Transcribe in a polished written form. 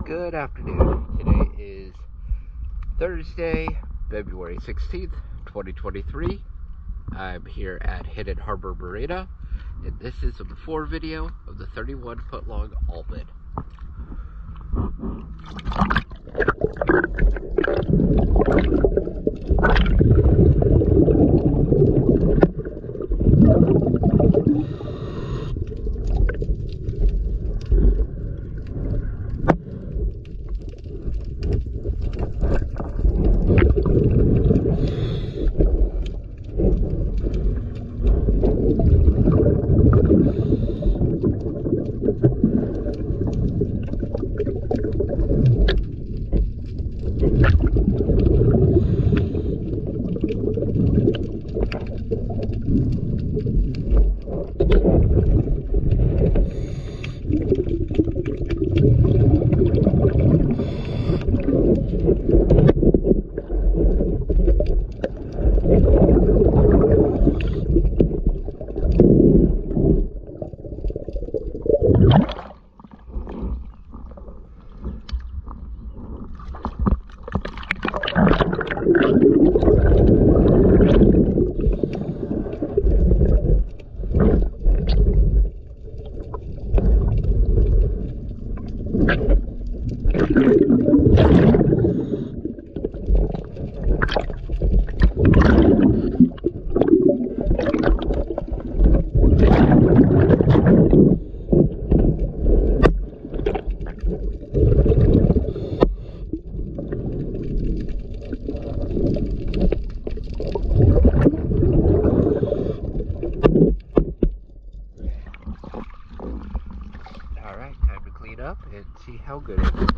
Good afternoon. Today is Thursday, February 16th, 2023. I'm here at Hidden Harbor Marina, and this is a before video of the 31-foot long Albin. Alright, time to clean up and see how good it looks.